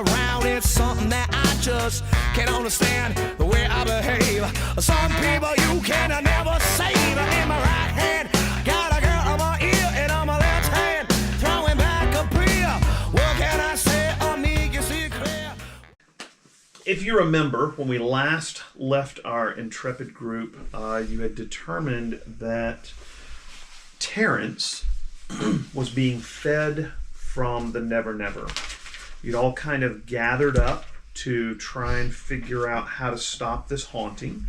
around. It's something that I just can't understand, the way I behave. Some people you can never save. In my right hand, got a girl on my ear, and on my left hand, throwing back a beer. What can I say? On me, you see clear. If you remember, when we last left our intrepid group, you had determined that Terrance was being fed from the Nevernever. You'd all kind of gathered up to try and figure out how to stop this haunting.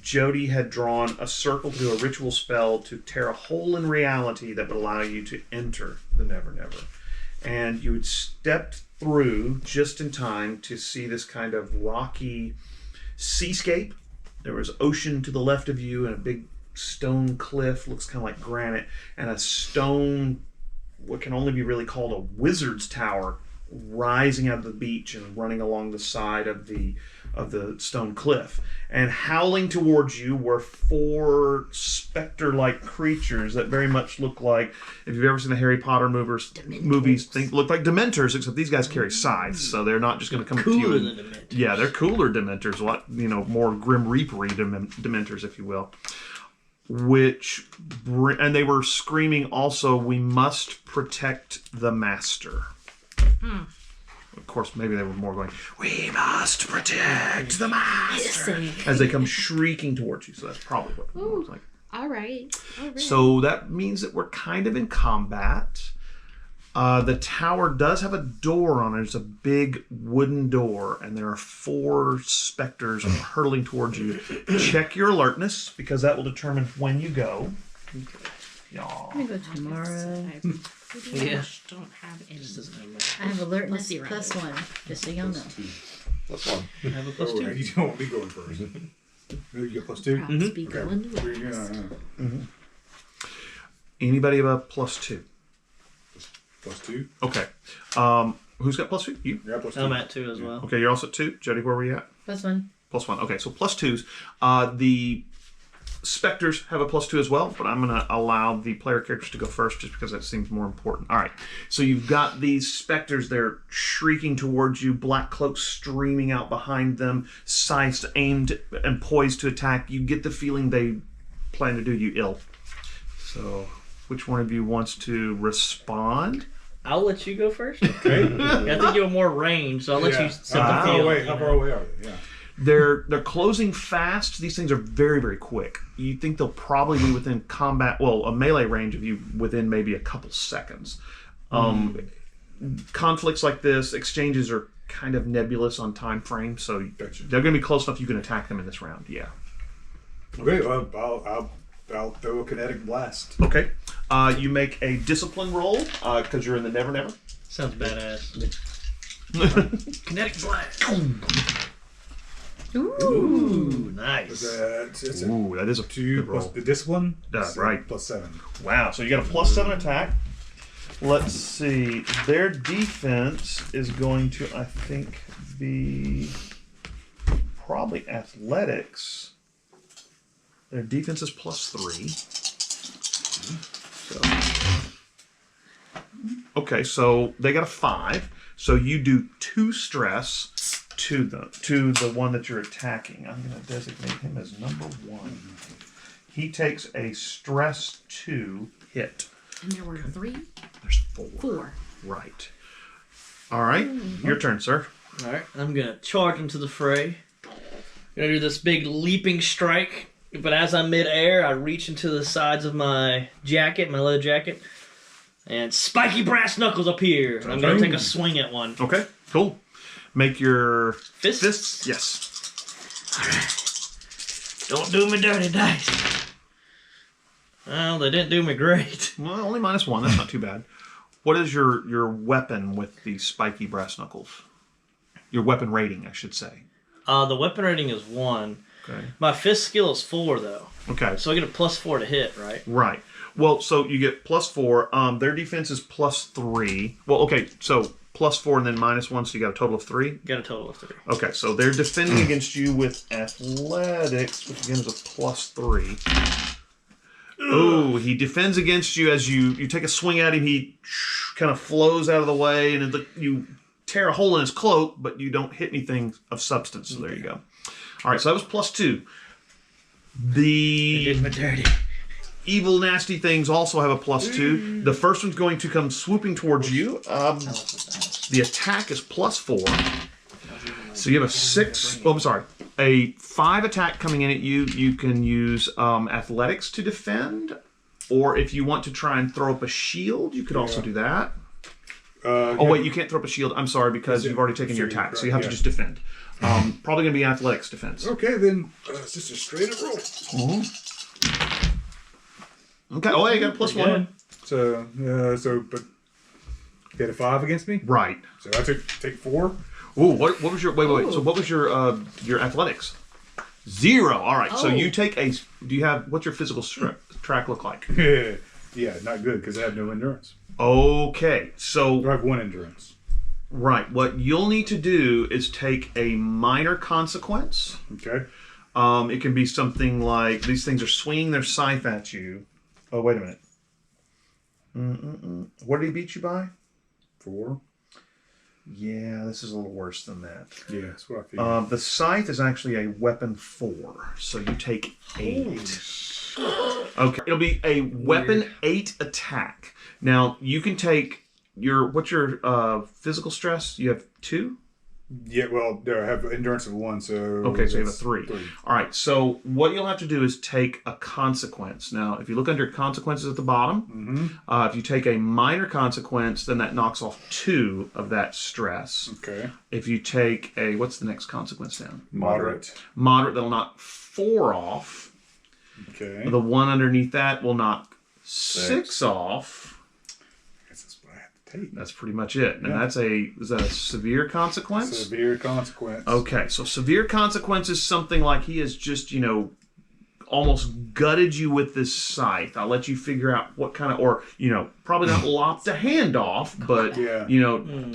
Jody had drawn a circle to do a ritual spell to tear a hole in reality that would allow you to enter the Nevernever. And you had stepped through just in time to see this kind of rocky seascape. There was ocean to the left of you and a big stone cliff, looks kind of like granite, and a stone, what can only be really called a wizard's tower, rising out of the beach and running along the side of the stone cliff. And howling towards you were 4 specter-like creatures that very much look like, if you've ever seen the Harry Potter movies, look like Dementors, except these guys carry scythes, so they're not just going to come up to you. Than Dementors. Yeah, they're cooler Dementors, more Grim Reaper-y Dementors, if you will. And they were screaming also, "We must protect the master." Of course, maybe they were more going, "We must protect the master," as they come shrieking towards you. So that's probably what it looks like. All right. So that means that we're kind of in combat. The tower does have a door on it. It's a big wooden door, and there are 4 specters hurtling towards you. Check your alertness, because that will determine when you go. I'm going to go tomorrow. Yeah. Don't have any. I have alertness +1, just so y'all know. +1. I have a +2. You don't want me going first. You get +2? Perhaps be going last. Anybody have a +2? +2? Okay. Who's got +2? You? Yeah, +2. I'm at 2 as well. Okay, you're also at 2. Jody, where were you at? +1. +1. Okay, so +2s. The specters have a +2 as well, but I'm going to allow the player characters to go first just because that seems more important. All right, so you've got these specters. They're shrieking towards you, black cloaks streaming out behind them, scythes aimed and poised to attack. You get the feeling they plan to do you ill. So which one of you wants to respond? I'll let you go first. Okay. I think you have more range, so I'll let you set the How field. far away are they? Yeah. They're closing fast. These things are very, very quick. You think they'll probably be within combat, a melee range of you within maybe a couple seconds. Conflicts like this, exchanges are kind of nebulous on time frame, so Gotcha. they're going to be close enough you can attack them in this round. Yeah. Okay, well, I'll throw a kinetic blast. Okay. You make a discipline roll because you're in the Nevernever. Sounds badass. Kinetic blast. Ooh, nice. It's a Ooh, that is a 2 good roll. plus the discipline. Right. +7. Wow, so you got a +7 attack. Let's see. Their defense is going to, I think, be probably athletics. Their defense is +3. Okay, so they got a 5. So you do 2 stress to the one that you're attacking. I'm going to designate him as number 1. He takes a stress 2 hit. And there were 3? There's 4. 4. Right. All right. Your turn, sir. All right, I'm going to charge into the fray. Going to do this big leaping strike. But as I'm midair, I reach into the sides of my jacket, my leather jacket, and spiky brass knuckles appear. And I'm going to take a swing at one. Okay, cool. Make your Fists? Yes. Don't do me dirty, dice. Well, they didn't do me great. Well, only -1. That's not too bad. What is your weapon with the spiky brass knuckles? Your weapon rating, I should say. The weapon rating is 1. Okay. My fist skill is 4, though. Okay. So I get a +4 to hit, right? Right. Well, so you get +4. Their defense is +3. Well, okay, so +4 and then -1, so you got a total of 3? Got a total of 3. Okay, so they're defending against you with athletics, which again is a +3. Oh, he defends against you as you take a swing at him. He kind of flows out of the way, and you tear a hole in his cloak, but you don't hit anything of substance. So there you go. All right, so that was +2. They did The my dirty. evil, nasty things also have a +2. The first one's going to come swooping towards you. The attack is +4. So you have a 6. Oh, I'm sorry. A 5 attack coming in at you. You can use athletics to defend, or if you want to try and throw up a shield, you could also do that. Oh wait, you can't throw up a shield. I'm sorry, because you've already taken your attack, so you have to just defend. Probably going to be athletics defense. Okay, then it's just a straight up roll. Okay. Oh, yeah, you got a +1. So but you had a 5 against me. Right. So I take 4. Ooh, what was your wait? So what was your athletics? 0. All right. So you take a. Do you have what's your physical track look like? Yeah, not good because I have no endurance. Okay. So I have 1 endurance. right. What you'll need to do is take a minor consequence. Okay. It can be something like these things are swinging their scythe at you. Oh, wait a minute. What did he beat you by? 4. Yeah, this is a little worse than that. Yeah, that's what I figured. The scythe is actually a weapon 4, so you take 8. Okay, it'll be a weapon 8 attack. Now you can take what's your physical stress? You have 2. Yeah, well, I have endurance of 1, so... Okay, so you have a 3. All right, so what you'll have to do is take a consequence. Now, if you look under consequences at the bottom, if you take a minor consequence, then that knocks off 2 of that stress. Okay. If you take a... What's the next consequence down? Moderate. Moderate, that'll knock 4 off. Okay. The one underneath that will knock 6 off. I guess that's what I have to take. That's pretty much it. And is that a severe consequence? Severe consequence. Okay, so severe consequence is something like he has just, almost gutted you with this scythe. I'll let you figure out what kind of, or, probably not lopped a hand off, but,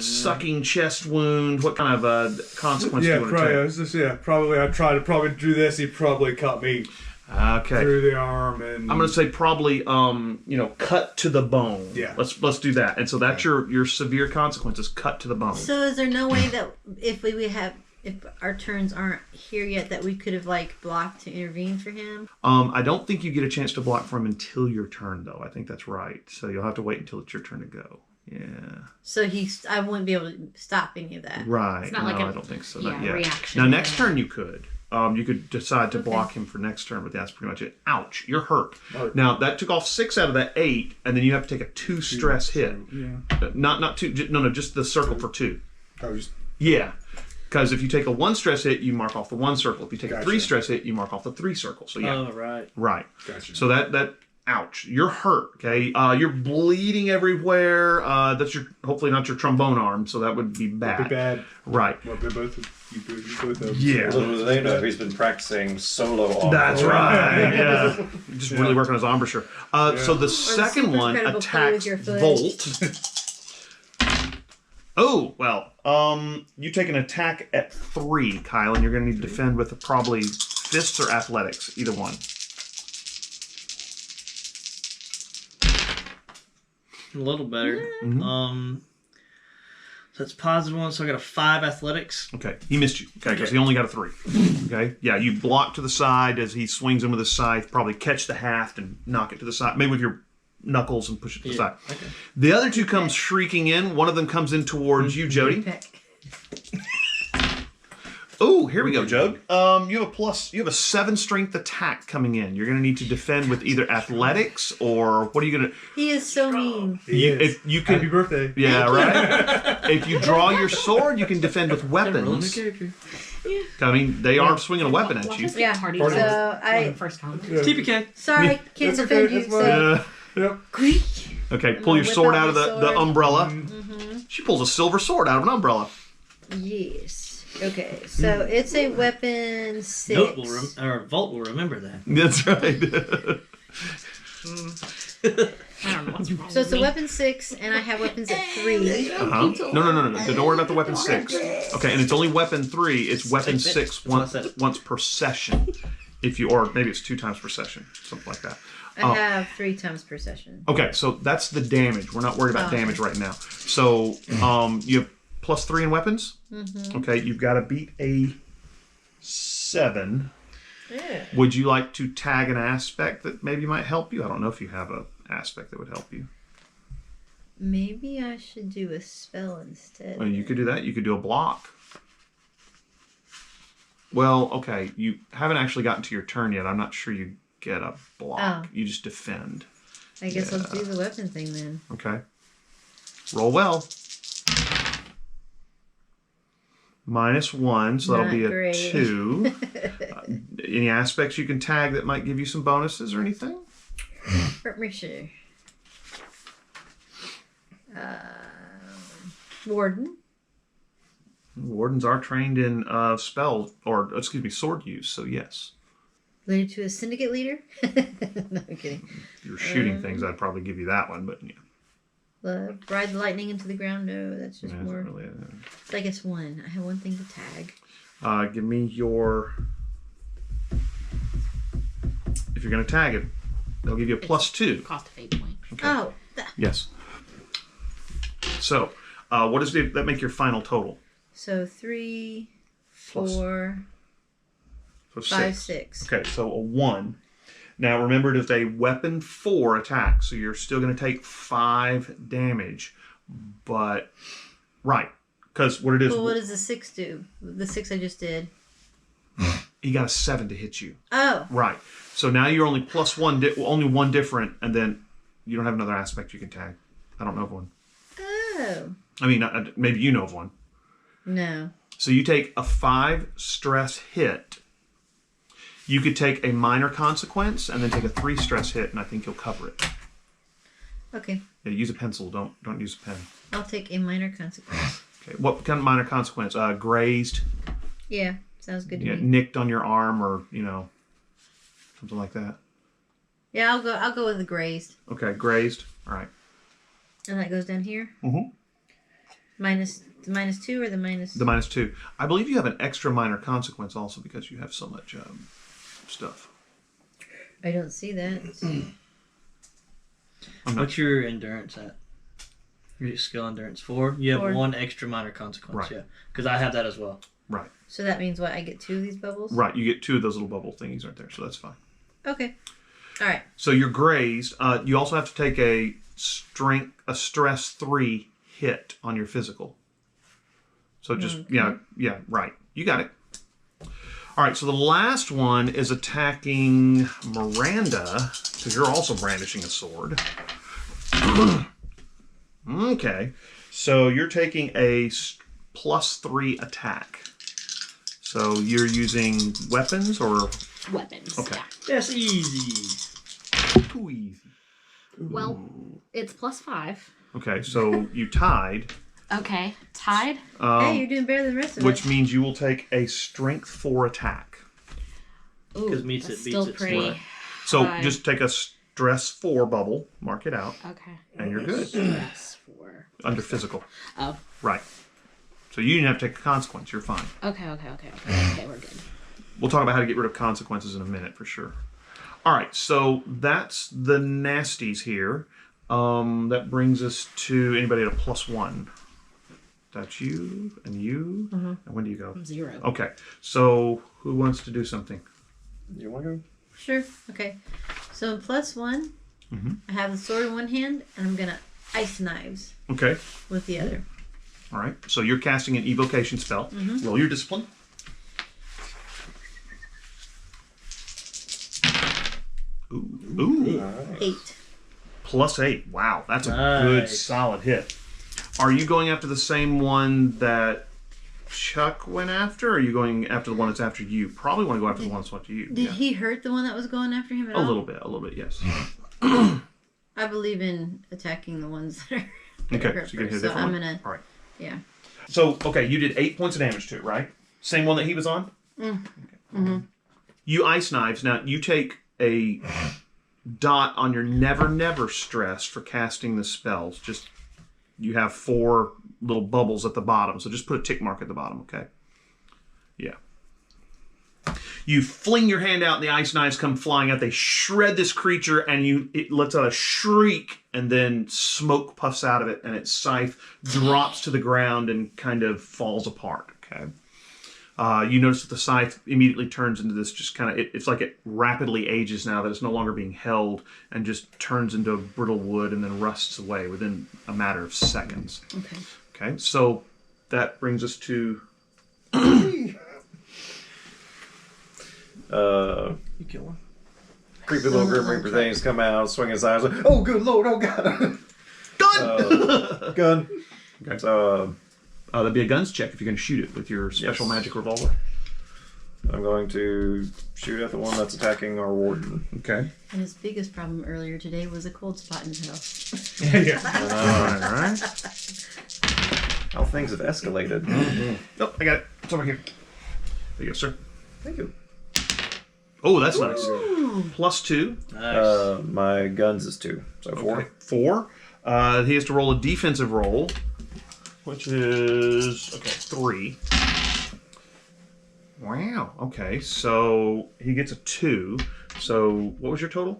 sucking chest wound. What kind of consequence do you want to take? Probably I tried to do this. He probably cut me through the arm, and I'm going to say probably, cut to the bone. Yeah. Let's do that. And so that's your severe consequences, cut to the bone. So is there no way that if our turns aren't here yet, that we could have blocked to intervene for him? I don't think you get a chance to block for him until your turn, though. I think that's right. So you'll have to wait until it's your turn to go. Yeah. So I wouldn't be able to stop any of that. Right. It's not no, like I don't think so. yeah, Not yet. reaction. Now, next turn you could. You could decide to block him for next turn, but that's pretty much it. Ouch, you're hurt. Now, that took off 6 out of that 8, and then you have to take a 2 stress hit. Yeah. Not 2, no, just the circle for 2. Just Yeah. Because if you take a 1 stress hit, you mark off the 1 circle. If you take a 3 stress hit, you mark off the 3 circle. So, yeah. Oh, right. Right. Gotcha. So that ouch, you're hurt, okay? You're bleeding everywhere. That's hopefully not your trombone arm, so that would be bad. Be bad. Right. Well, you both have. Yeah. Little do they know he's been practicing solo on. That's right. Yeah. Just really working on his embouchure. So the second one incredible play with attacks your foot. Volt. Oh, well, you take an attack at 3, Kyle, and you're going to need to defend with probably fists or athletics, either one. A little better. So it's +1, so I got a 5 athletics. Okay, he missed you. Okay, because he only got a 3. Okay, yeah, you block to the side as he swings in with his scythe. Probably catch the haft and knock it to the side, maybe with your knuckles and push it to the side. Okay. The other 2 come shrieking in. One of them comes in towards you, Jody. Oh, here we go, Jode. You have a 7 strength attack coming in. You're going to need to defend with either athletics or what are you going to? He is so mean. If you can, Happy birthday. yeah, right. If you draw your sword, you can defend with weapons. I mean, they are swinging a weapon at you. Yeah. Party. So I First comment. TPK. sorry, can't That's okay, defend you. that's fine. So Yep. quick. Okay, pull your whip sword out out of my the sword. umbrella. She pulls a silver sword out of an umbrella. Yes. Okay. So it's a weapon 6. Volt will remember that. That's right. I don't know what's wrong. So it's a weapon 6, and I have weapons at 3. No. Don't worry about the weapon 6. Okay, and it's only weapon 3. It's weapon 6 once per session. Or maybe it's 2 times per session, something like that. I have 3 times per session. Okay, so that's the damage. We're not worried about damage right now. So you have +3 in weapons? Mm-hmm. Okay, you've got to beat a 7. Yeah. Would you like to tag an aspect that maybe might help you? I don't know if you have an aspect that would help you. Maybe I should do a spell instead. Well, you could do that. You could do a block. Well, okay. You haven't actually gotten to your turn yet. I'm not sure you get a block. Oh. You just defend. I guess I'll do the weapon thing then. Okay. Roll well. -1, so that'll Not be a great. 2. Any aspects you can tag that might give you some bonuses or anything? Let me see. Warden. Wardens are trained in spell, or excuse me, sword use, so yes. Related to a syndicate leader? No, I'm kidding. If you were shooting things, I'd probably give you that one, but yeah. Ride the lightning into the ground? No, that's just Yeah, more. really, So I guess 1. I have 1 thing to tag. give me your... If you're going to tag it, they'll give you a +2. Cost of fate point. Okay. Oh, Yes. So, what does that make your final total? so 3, Plus. 4, So 5, 6. Okay, so a 1. Now remember, it is a weapon 4 attack, so you're still going to take 5 damage. But, right, because what it is, Well, what does the 6 do? The 6 I just did. he got a 7 to hit you. Oh, Right. So now you're only +1, only 1 different, and then you don't have another aspect you can tag. I don't know of one. oh. I mean, maybe you know of one. No. So you take a 5 stress hit. You could take a minor consequence and then take a 3 stress hit, and I think you'll cover it. Okay. Yeah, use a pencil. Don't use a pen. I'll take a minor consequence. Okay. What kind of minor consequence? Grazed. Yeah, sounds good to Yeah, me. nicked on your arm, or something like that. Yeah, I'll go with the grazed. Okay, grazed. All right. And that goes down here? Mhm. Minus the -2 or the minus... The -2. I believe you have an extra minor consequence also because you have so much stuff. I don't see that. What's your endurance at? Your skill endurance 4? You have 4. 1 extra minor consequence, Right. yeah. Because I have that as well. Right. So that means what? I get 2 of these bubbles? Right. You get 2 of those little bubble thingies right there, so that's fine. Okay. All right. So you're grazed. You also have to take a stress 3 hit on your physical. So just yeah, right. You got it. All right. So the last one is attacking Miranda because you're also brandishing a sword. Okay. So you're taking a +3 attack. So you're using weapons or Weapons. okay. Yeah. That's easy. Too easy. Well, it's +5. Okay, so you tied, Okay. Tied. Hey, you're doing better than the rest of which us. means you will take a strength 4 attack. Ooh, 'Cause meets that's it, beats still it, pretty. right. So High. just take a stress 4 bubble, mark it out, Okay. and you're good. Stress 4. Under physical. Oh. Right. So you didn't have to take a consequence, you're fine. Okay. Okay, we're good. We'll talk about how to get rid of consequences in a minute for sure. All right, so that's the nasties here. That brings us to anybody at a +1. That's you and you. And when do you go? 0. Okay, so who wants to do something? You want to go? Sure. Okay. So +1, I have the sword in one hand, and I'm going to ice knives Okay, with the other. all right. So you're casting an evocation spell. Roll your discipline. Ooh. 8. +8. Wow, that's a good Nice. solid hit. Are you going after the same one that Chuck went after, or are you going after the one that's after you? Probably want to go after the one that's after you. Did Yeah. he hurt the one that was going after him at A all? little bit, yes. I believe in attacking the ones that are Okay, hurt so you're going to hit first, a so different I'm one. gonna, All right. yeah. So, okay, you did 8 points of damage to it, right? Same one that he was on? Okay. You ice knives. Now, you take a dot on your Nevernever stress for casting the spells. Just, you have 4 little bubbles at the bottom, so just put a tick mark at the bottom, okay? Yeah. You fling your hand out, and the ice knives come flying out. They shred this creature, and it lets out a shriek, and then smoke puffs out of it, and its scythe drops to the ground and kind of falls apart. Okay. You notice that the scythe immediately turns into this just kind of, it's like it rapidly ages now that it's no longer being held and just turns into brittle wood and then rusts away within a matter of seconds. Okay. Okay, so that brings us to... You kill one. Creepy little Grim Reaper things come out, swing his eyes, like, oh, good lord, oh, God. Gun! Gun. Okay. So, that'd be a guns check if you're going to shoot it with your special magic revolver. I'm going to shoot at the one that's attacking our warden. Okay. And his biggest problem earlier today was a cold spot in his house. All right. How things have escalated. Oh, I got it. It's over here. There you go, sir. Thank you. Oh, that's nice. +2. Nice. My guns is 2, so 4. Okay. 4. He has to roll a defensive roll, which is 3. Wow. Okay, so he gets a 2. So what was your total?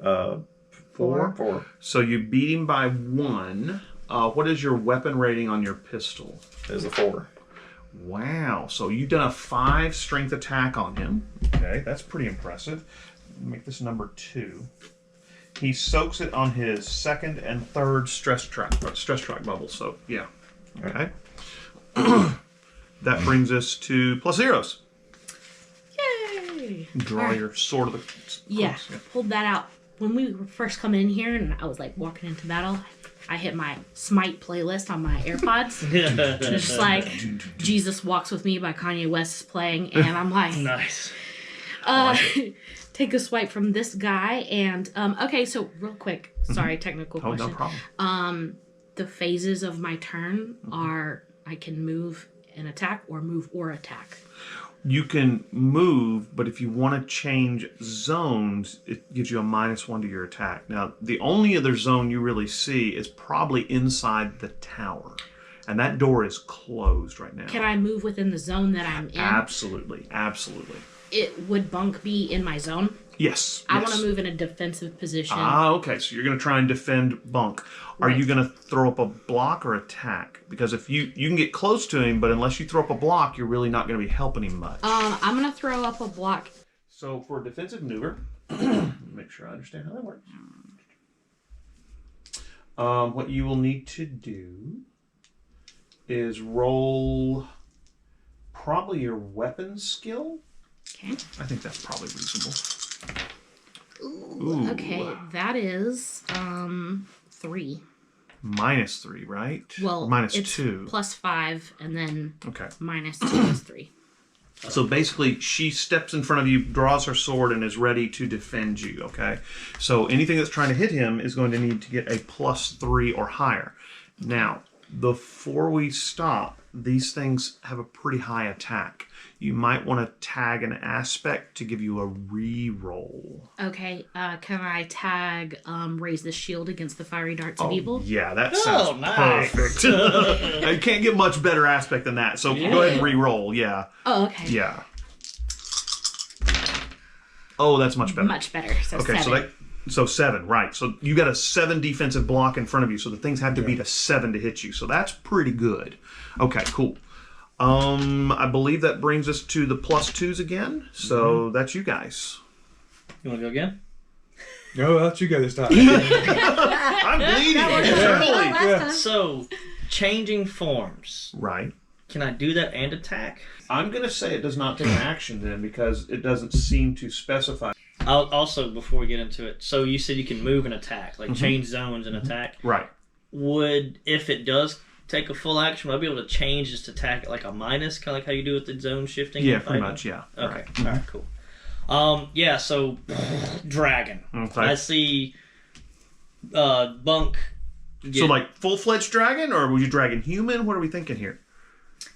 4. 4. So you beat him by 1. What is your weapon rating on your pistol? There's a 4. Wow. So you've done a 5 strength attack on him. Okay, that's pretty impressive. Make this number 2. He soaks it on his second and third stress track bubble. So yeah. Okay. That brings us to +0s. Yay! Draw Alright. your sword of the. Yeah, pulled that out. When we were first coming in here and I was like walking into battle, I hit my Smite playlist on my AirPods. And it's just like Jesus Walks With Me by Kanye West is playing, and I'm like, Nice. take a swipe from this guy. And okay, so real quick, sorry, technical Oh, question. no problem. The phases of my turn are I can move and attack, or move or attack. You can move, but if you want to change zones, it gives you a -1 to your attack. Now, the only other zone you really see is probably inside the tower. And that door is closed right now. Can I move within the zone that I'm in? Absolutely. Absolutely. It would Bunk be in my zone? Yes. I yes. want to move in a defensive position. Okay. So you're going to try and defend Bunk. Are Right. you going to throw up a block or attack? Because if you can get close to him, but unless you throw up a block, you're really not going to be helping him much. I'm gonna throw up a block. So for a defensive maneuver, make sure I understand how that works. What you will need to do is roll probably your weapon skill. Okay. I think that's probably reasonable. Ooh. Okay, that is 3. -3, right? Well, minus it's 2. +5, and then Okay. -2 is 3. So basically, she steps in front of you, draws her sword, and is ready to defend you, okay? So anything that's trying to hit him is going to need to get a +3 or higher. Now, before we stop, these things have a pretty high attack. You might want to tag an aspect to give you a re-roll. Okay, can I tag raise the shield against the fiery darts of evil? Yeah, that sounds nice. perfect. You can't get much better aspect than that. So go ahead and re-roll, yeah. Oh, okay. Yeah. Oh, that's much better. Much better. So Okay, 7. so 7, right. So you got a 7 defensive block in front of you, so the things have to beat a 7 to hit you. So that's pretty good. Okay, cool. I believe that brings us to the +2s again. So that's you guys. You want to go again? No, I'll let you go this time. I'm bleeding internally. Yeah. So, changing forms. Right. Can I do that and attack? I'm going to say it does not take an action then because it doesn't seem to specify. I'll also, before we get into it, so you said you can move and attack, like change zones and attack. Right. Would, if it does take a full action, would I be able to change just attack at like a minus, kind of like how you do with the zone shifting? Yeah, and pretty fighting? much, yeah. Okay, Right. alright, cool. Yeah, so, dragon. Okay. I see Bunk. So like full-fledged dragon, or would you dragon human? What are we thinking here?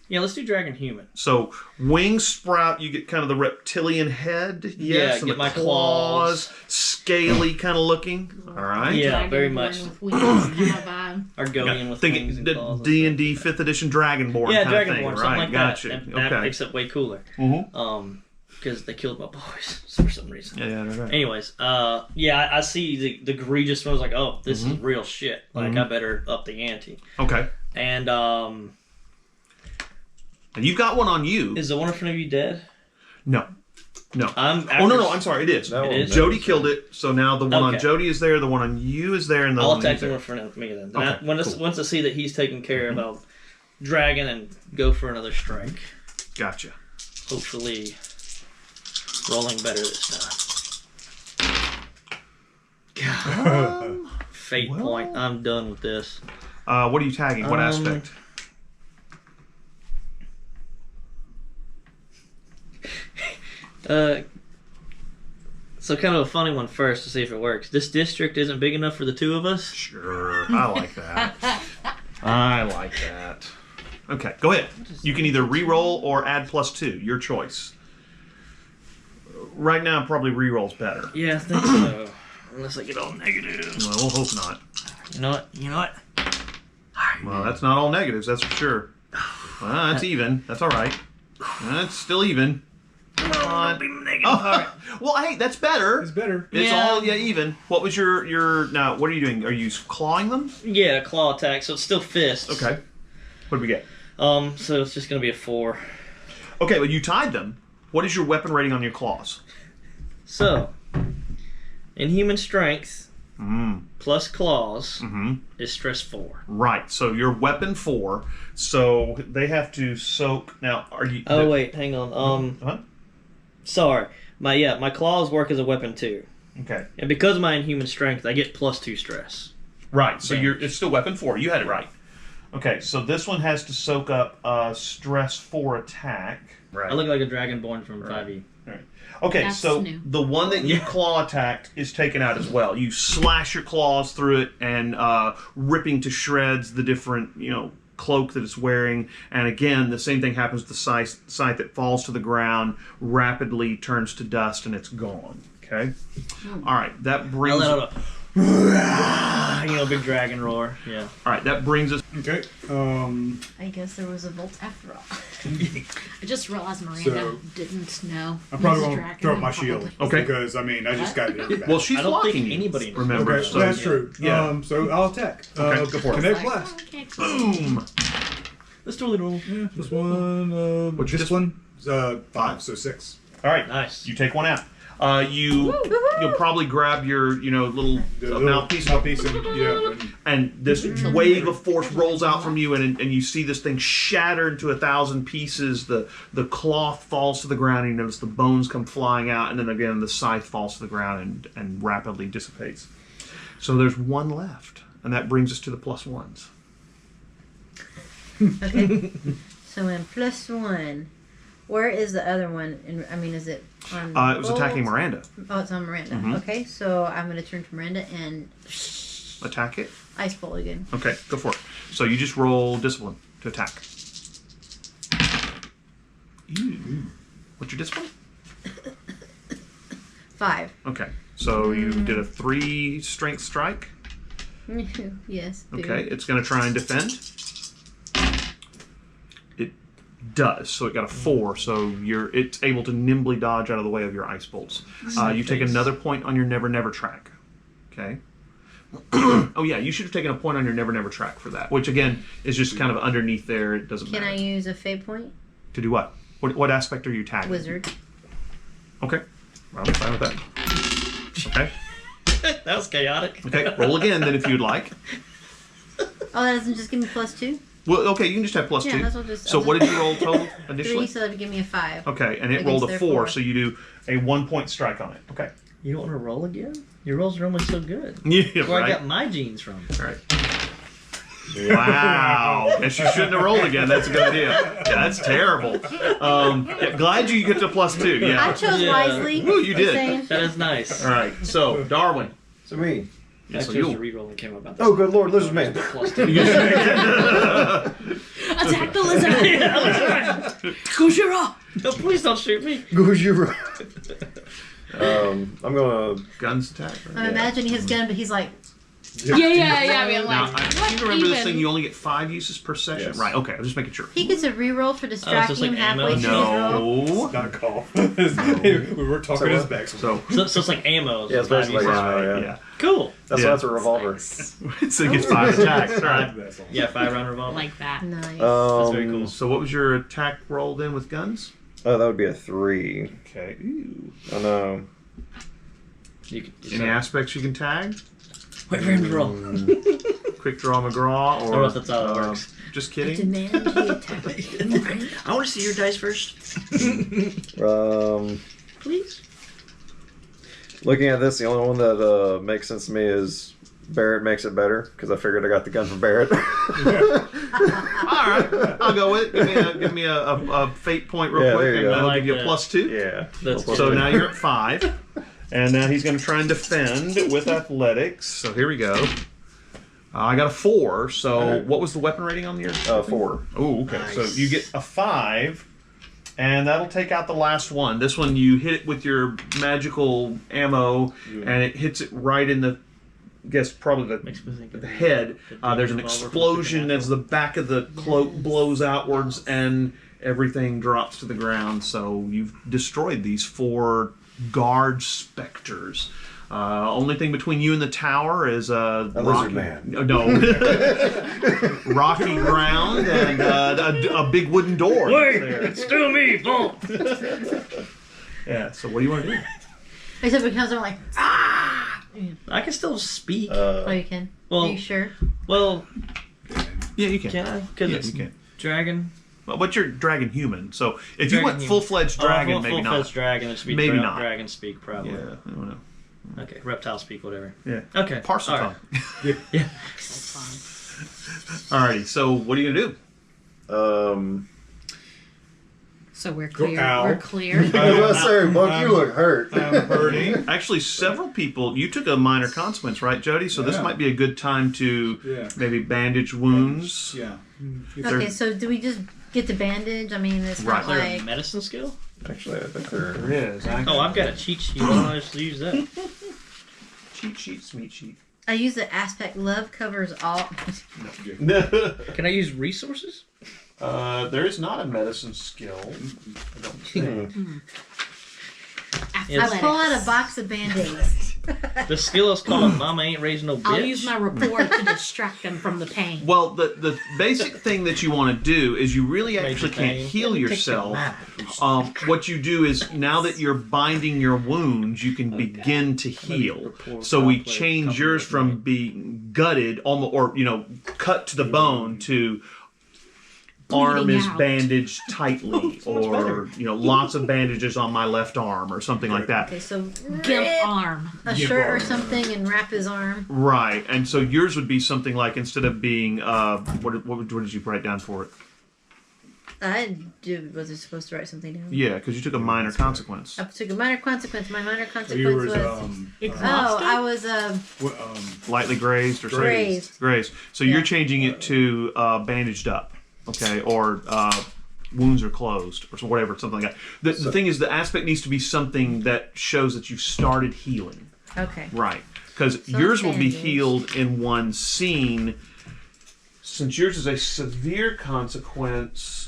Yeah, let's do dragon human. So wings sprout, you get kind of the reptilian head, yes, Yeah, and get the my claws, scaly kind of looking. All right. Yeah, very Dragonborn much. With wings, kind of vibe. Argonian with wings Thinking and claws. the D&D 5th edition Dragonborn Yeah, kind of Dragonborn, thing, something right? like Gotcha. that. That Okay. makes it way cooler. Mhm. because they killed my boys for some reason. Yeah, right. Anyways, I see the egregious one. I was like, oh, this is real shit. Like, I better up the ante. Okay. And And you've got one on you. is the one in front of you dead? No. I'm sorry, it is. It is? Jody killed it, so now the one on Okay. Jody is there, the one on you is there, and the I'll one attack on the you one is in front of me then. Okay, Once I see that he's taken care of, I'll dragon and go for another strike. there. Gotcha. Hopefully, rolling better this time. God. Fate point. I'm done with this. What are you tagging? What aspect? So kind of a funny one first to see if it works. This district isn't big enough for the two of us. Sure. I like that. I like that. Okay, go ahead. You can either re-roll or add +2. Your choice. Right now, probably re-roll's better. Yeah, I think so. Unless I get all negative. Well, we'll hope not. You know what? Well, that's not all negatives, that's for sure. Well, that's even. That's all right. That's still even. Come on. Oh, well, hey, that's better. It's better. It's Yeah. all even. What was your now? What are you doing? Are you clawing them? Yeah, claw attack. So it's still fists. Okay. What did we get? So it's just gonna be a 4. Okay, well you tied them. What is your weapon rating on your claws? So, in human strength plus claws is stress 4. Right. So your weapon 4. So they have to soak. Now, are you? Oh wait, hang on. Huh? Sorry. My claws work as a weapon too, Okay. and because of my inhuman strength, I get +2 stress. Right. So Damage. it's still weapon 4. You had it right. Okay. So this one has to soak up stress 4 attack. Right. I look like a dragonborn from 5e. Okay, That's so new. the one that you claw attacked is taken out as well. You slash your claws through it and ripping to shreds the different, cloak that it's wearing. And again, the same thing happens with the scythe that falls to the ground, rapidly turns to dust, and it's gone. Okay? All right, that I brings... let out a big dragon roar. Yeah. All right, that brings us... Okay. I guess there was a volt after all. I just realized Miranda So- didn't know. I'm probably He's a going to dragon, throw up and my shield. probably- Okay. Because, I just got it. Well, she's I don't think blocking you, anybody knows. remember. Okay, so that's true. Yeah. So I'll attack. Okay, go for it. Connect Like, blast. oh, okay. Boom! Let's totally roll. Yeah, this one. What's your discipline? 5, so 6. All right, Nice. you take one out. You'll probably grab your little The mouthpiece, mouthpiece, and and this wave of force rolls out from you, and you see this thing shatter into 1,000 pieces. The cloth falls to the ground, and you notice the bones come flying out, and then again the scythe falls to the ground and rapidly dissipates. So there's one left, and that brings us to the +1s. Okay. So in +1, where is the other one? Is it on? It was attacking Bolt? Miranda. Oh, it's on Miranda. Okay, so I'm gonna turn to Miranda and Attack it. ice bolt again. Okay, go for it. So you just roll discipline to attack. Ew. What's your discipline? 5. Okay, so you did a 3 strength strike. Yes. boo. Okay, it's going to try and defend. It does, so it got a 4, so it's able to nimbly dodge out of the way of your ice bolts. You take another point on your Nevernever track. Okay. Oh yeah, you should have taken a point on your Nevernever track for that, which again is just kind of underneath there. It doesn't Can matter. I use a fate point? To do what? What aspect are you tagging? Wizard. Okay, well, I'm fine with that. Okay. That was chaotic. Okay, roll again then if you'd like. Oh, that doesn't just give me +2? Well, okay, you can just have +2. Yeah, that's what just. So what did you roll total 3, initially? so that would give me a 5. Okay, and it Against rolled a their 4, 4. so you do a 1-point strike on it. Okay. You don't want to roll again? Your rolls are normally so good. Yeah, Where I right. got my genes from. All right. Wow. Guess you shouldn't have rolled again. That's a good idea. Yeah, that's terrible. Yeah, glad you get to +2. I Yeah. chose Yeah. wisely. Ooh, you just did. saying. That is nice. All right. So Darwin. So me. Yeah, I so chose to you. reroll and came about Oh, good lord, lizard man. +2. Attack the lizard! Gojira! No, please don't shoot me. Gojira. I'm gonna. Guns attack. Right? I'm imagining his gun, but he's like, Yeah. I mean, Now, like, I what seem to remember this even? thing. You only get 5 uses per session. Yes. Right. Okay. I was just making sure. He gets a reroll for distracting like him halfway ammo? through his roll. No. Not a call. We were talking his back. So it's like ammo. Yeah, it's basically like ammo, yeah. Cool. That's Yeah. why it's a revolver. So it gets 5 attacks. Right. That's all. Yeah, 5-round revolver. Like that. Nice. That's very cool. So what was your attack roll then with guns? Oh, that would be a 3. Okay. Ooh. Oh no. Any aspects you can tag? Wait for him to roll. Quick draw McGraw, I don't or know if that's how it works. just kidding. Demand the attack. I want to see your dice first. Please. Looking at this, the only one that makes sense to me is Barrett makes it better because I figured I got the gun from Barrett. All right, I'll go with it. Give me a fate point real Yeah, quick, there you and go. I'll I like give you a that. +2. Yeah. That's So now you're at 5, and now he's going to try and defend with athletics. So here we go. I got a 4. So Okay. what was the weapon rating on your? 4. Oh, okay. So you get a 5, and that'll take out the last one. This one you hit it with your magical ammo, and it hits it right in the. I guess probably Makes me think of the head. There's an revolver from explosion as Supernatural. the back of the cloak blows outwards, and everything drops to the ground. So you've destroyed these 4 guard specters. Only thing between you and the tower is A lizard man. No, rocky ground and a big wooden door. Wait, there. it's still me, boom. Yeah. So what do you want to do? Except because I'm like, I can still speak. oh, you can. Well- Are you sure? Well, Yeah, you can. can I? Because Yeah, it's you can. dragon. Well, but you're dragon human. So if you Dragon went human. full-fledged dragon, maybe Full-fledged not. dragon. It should be Maybe not. dragon speak, probably. Yeah, I don't know. Okay, reptile speak, whatever. Yeah. Okay. Parcel all right. tongue. Yeah. Alrighty, so what are you gonna do? So we're clear. ow. We're clear. Sorry, Buck, you look hurt. I'm hurting. Actually, several people. You took a minor consequence, right, Jody? So this Yeah. might be a good time to Yeah. maybe bandage wounds. Yeah. Okay, so do we just get the bandage? I mean, it's Right. not Is there a like. medicine skill? Actually, I think they're. There is. Oh, I've got a cheat sheet. Why don't I just use that? Cheat sheet, sweet sheet. I use the aspect love covers all. Can I use resources? There is not a medicine skill. I don't think. Yes. I pull out a box of band-aids. The skill is called Mama Ain't Raising No Bitch. I'll use my rapport to distract them from the pain. Well, the basic thing that you want to do is you really actually can't pain. heal yourself. What you do is now that you're binding your wounds, you can begin to heal. So we change yours from being gutted, almost, or cut to the bone, to arm Bleeding is out. bandaged tightly, or lots of bandages on my left arm, or something like that. Okay, so Gimp rip arm. a shirt or something and wrap his arm. Right, and so yours would be something like, instead of being what did you write down for it? Was I supposed to write something down? Yeah, because you took a minor consequence. I took a minor consequence. My minor consequence You was was. I was Lightly grazed or something? Grazed. Grazed. So Yeah. you're changing it to bandaged up, okay, or wounds are closed, or whatever, something like that. The thing is, the aspect needs to be something that shows that you've started healing. okay. Right. Because So yours will be bandaged. healed in one scene. Since yours is a severe consequence.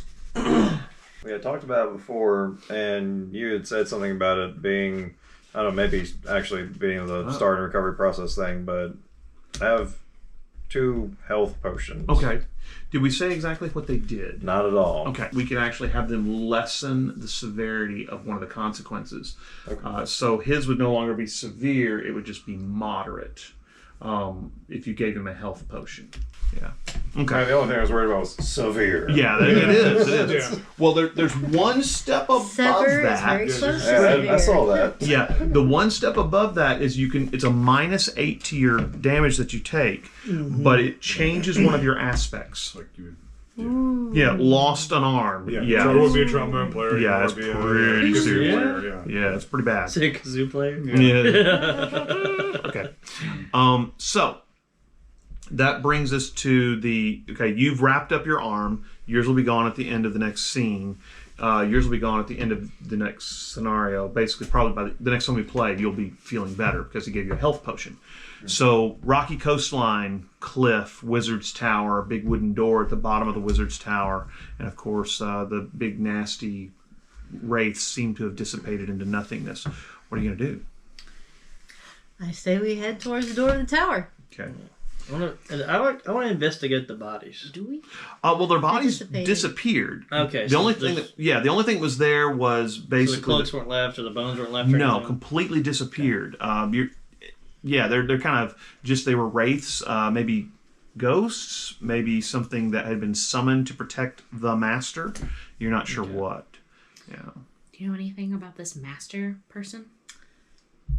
We had talked about it before, and you had said something about it being, I don't know, maybe actually being the start and recovery process thing, but I have 2 health potions. Okay. Did we say exactly what they did? Not at all. Okay. We can actually have them lessen the severity of one of the consequences. Okay. So his would no longer be severe, it would just be moderate if you gave him a health potion. Yeah. Okay. The only thing I was worried about was severe. Yeah, it is. It is. Yeah. Well, there's one step above Sever is that. very close to Yeah, I saw severe. that. Yeah, the one step above that is it's a -8 to your damage that you take, but it changes one of your aspects. Like you. Yeah, lost an arm. Yeah. Yeah, So I would be a trombone player. Yeah, you it's would be a pretty kazoo serious. player. Yeah. yeah, it's pretty bad. Is it a kazoo player? Yeah. Okay. So that brings us to you've wrapped up your arm. Yours will be gone at the end of the next scene. yours will be gone at the end of the next scenario. Basically, probably by the next time we play, you'll be feeling better because he gave you a health potion. So, rocky coastline, cliff, wizard's tower, big wooden door at the bottom of the wizard's tower, and of course, the big nasty wraiths seem to have dissipated into nothingness. What are you going to do? I say we head towards the door of the tower. Okay. I want to investigate the bodies. Do we? Well, their bodies dissipated. disappeared. Okay. The only thing that was there was So the basically clothes weren't left, or the bones weren't left. Or no, anything? completely disappeared. They're kind of just they were wraiths, maybe ghosts, maybe something that had been summoned to protect the master. You're not sure what. Yeah. Do you know anything about this master person?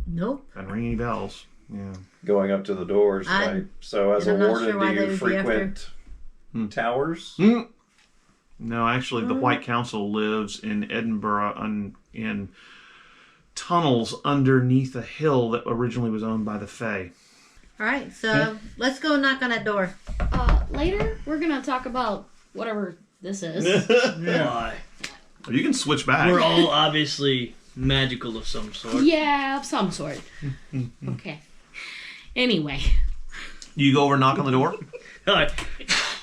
Nope. Doesn't ring any bells. Yeah. Going up to the doors. So as a I'm not warden, sure why do they you would be frequent towers? No, actually, the White Council lives in Edinburgh in tunnels underneath a hill that originally was owned by the Fae. All right, so let's go knock on that door. Later, we're gonna talk about whatever this is. Why? You can switch back. We're all obviously magical of some sort. Yeah, of some sort. Okay. Anyway. You go over and knock on the door. All right.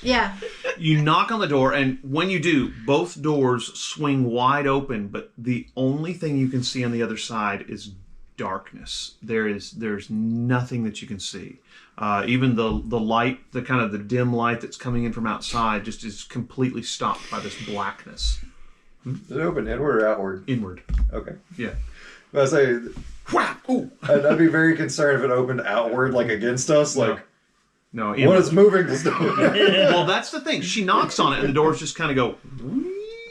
Yeah. You knock on the door, and when you do, both doors swing wide open, but the only thing you can see on the other side is darkness. There's nothing that you can see. Even the light, the kind of the dim light that's coming in from outside just is completely stopped by this blackness. Is it open inward or outward? Inward. Okay. Yeah. But I say, Whap! Ooh. I'd be very concerned if it opened outward, like against us. Like, No, what inward. is moving this door? Well, that's the thing. She knocks on it, and the doors just kind of go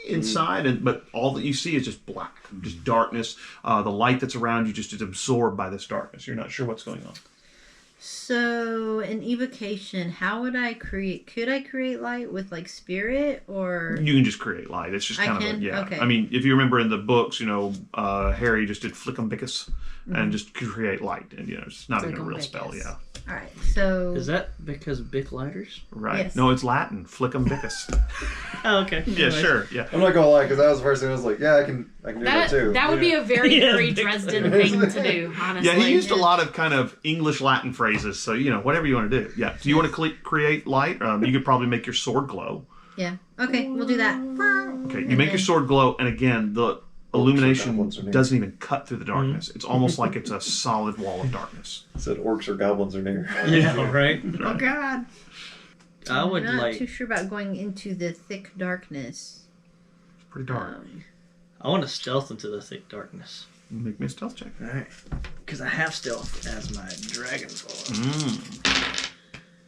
inside, but all that you see is just black, just darkness. The light that's around you just is absorbed by this darkness. You're not sure what's going on. So, an evocation, how would I create? Could I create light with like spirit or? You can just create light. It's just I kind can? of yeah. Okay. I mean, if you remember in the books, Harry just did flickumbicus and just create light, and it's not even a real spell. Flickumbicus. Yeah. All right, so. Is that because of Bic lighters? Right. Yes. No, it's Latin. Flickumbicus. Oh, okay. Yeah, sure. Yeah. I'm not gonna lie, because that was the first thing I was like, yeah, I can do that too. That would be a very, Yeah, very big Dresden thing to do, honestly. Yeah, he used a lot of kind of English Latin phrases, so whatever you want to do. Yeah. Do you want to create light? You could probably make your sword glow. Yeah. Okay, we'll do that. Okay, you make your sword glow, and again, the illumination goblins are near. doesn't even cut through the darkness. It's almost like it's a solid wall of darkness. It said orcs or goblins are near. Yeah, right. Oh God. I would I'm not like. too sure about going into the thick darkness. It's pretty dark. I want to stealth into the thick darkness. Make me a stealth check. All right. Because I have stealth as my dragon form.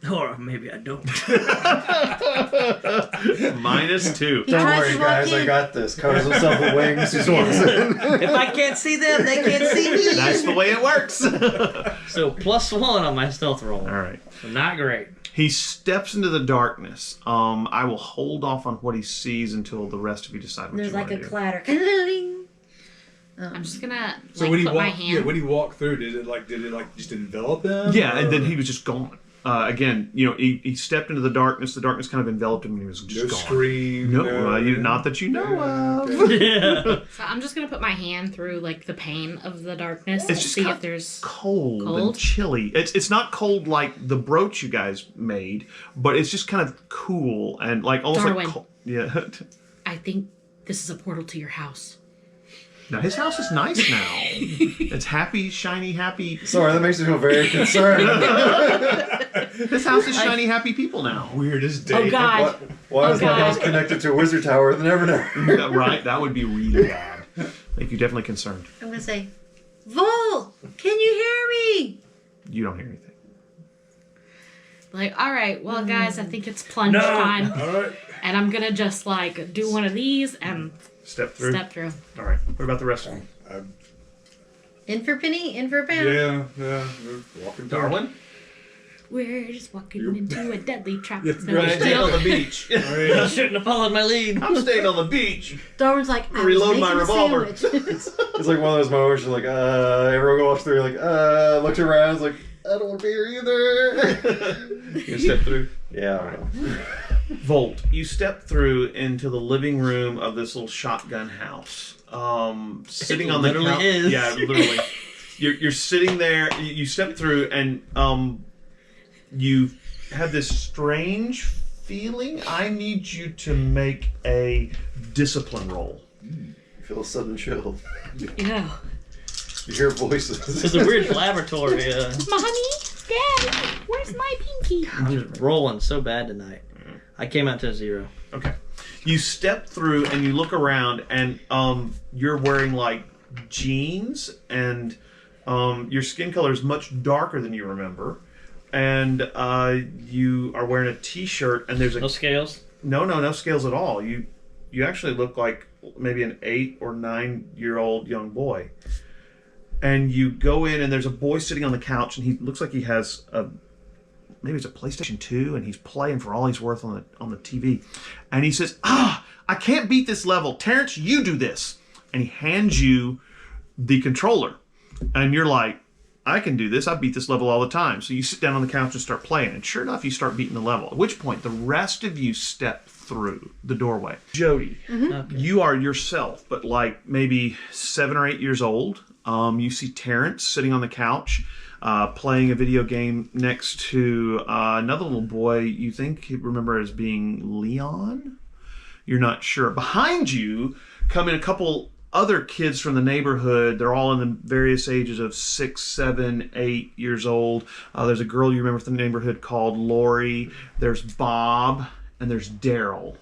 Or maybe I don't. -2. He Don't tries worry, to walk guys, I in. got this. Covers himself with wings. Just walks in. If I can't see them, they can't see me. That's the way it works. So +1 on my stealth roll. All right. So not great. He steps into the darkness. I will hold off on what he sees until the rest of you decide what There's you want like to a do. clatter. I'm just gonna So when he put my walked, hand. when he walked through, did it just envelop him? Yeah, and or- then he was just gone. Again, he stepped into the darkness. The darkness kind of enveloped him, and he was just no gone. scream. No, not that you know of. Yeah. So I'm just gonna put my hand through like the pane of the darkness and It's just see kind if there's. cold and Cold? chilly. It's not cold like the brooch you guys made, but it's just kind of cool and like almost Darwin. like yeah. I think this is a portal to your house. Now his house is nice now. It's happy, shiny, happy. Sorry, that makes me feel very concerned. His house is shiny, happy people now. Weirdest day. Oh God! Why is my God. house connected to a wizard tower? The Nevernever. Right? That would be really bad. Like you're definitely concerned. I'm gonna say, Vol, can you hear me? You don't hear anything. Like, all right, well, guys, I think it's plunge time, All right. and I'm gonna just like do one of these and Step through. step through. All right. What about the rest of them? In for penny, in for a pound. Yeah. We're walking through. Darwin? We're just walking into a deadly trap. Yeah, It's gonna right. be Staying on still. the beach. I shouldn't have followed my lead. I'm staying on the beach. Darwin's like, I Reload was my making a revolver. sandwich. It's like one of those moments you're like, everyone walks through, like, looks around, is like, I don't want to be here either. You step through. Yeah, I don't know. Volt, you step through into the living room of this little shotgun house. Sitting on the literally couch. is. Yeah, literally. You're sitting there. You step through, and you have this strange feeling. I need you to make a discipline roll. You feel a sudden chill. Yeah. You hear voices. It's a weird laboratory. Mommy, Dad, where's my pinky? I'm just rolling so bad tonight. I came out to a 0. Okay. You step through and you look around, and you're wearing like jeans, and your skin color is much darker than you remember, and you are wearing a t-shirt, and there's No scales? no scales at all. You actually look like maybe an 8 or 9 year old young boy. And you go in, and there's a boy sitting on the couch, and he looks like he has maybe it's a PlayStation 2, and he's playing for all he's worth on the TV. And he says, I can't beat this level. Terrance, you do this. And he hands you the controller. And you're like, I can do this. I beat this level all the time. So you sit down on the couch and start playing. And sure enough, you start beating the level. At which point, the rest of you step through the doorway. Jody, you are yourself, but like maybe 7 or 8 years old. You see Terrance sitting on the couch, playing a video game next to another little boy you think you remember as being Leon. You're not sure. Behind you come in a couple other kids from the neighborhood. They're all in the various ages of 6, 7, 8 years old. There's a girl you remember from the neighborhood called Lori. There's Bob, and there's Daryl.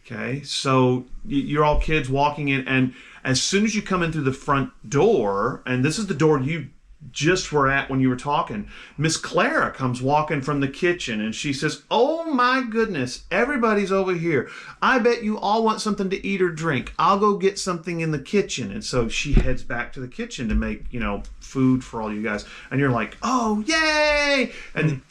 Okay, so you're all kids walking in, and as soon as you come in through the front door, and this is the door you just were at when you were talking, Miss Clara comes walking from the kitchen, and she says, oh my goodness, everybody's over here. I bet you all want something to eat or drink. I'll go get something in the kitchen. And so she heads back to the kitchen to make, food for all you guys. And you're like, oh, yay! And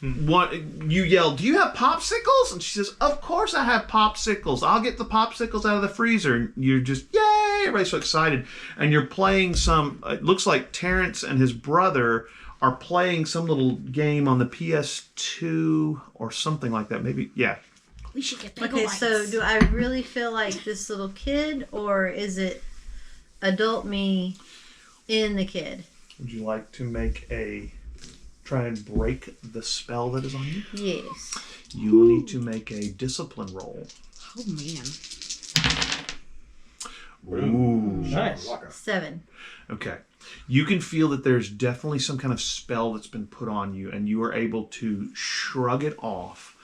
you yell, do you have popsicles? And she says, of course I have popsicles. I'll get the popsicles out of the freezer. And you're just, yay! Everybody's so excited. And you're playing it looks like Terrance and his brother are playing some little game on the PS2 or something like that. Maybe, yeah. We should get bagel Okay, bites. so do I really feel like this little kid, or is it adult me in the kid? Would you like to try and break the spell that is on you? Yes. You will need to make a discipline roll. Oh, man. Ooh. Nice. 7. Okay. You can feel that there's definitely some kind of spell that's been put on you, and you are able to shrug it off.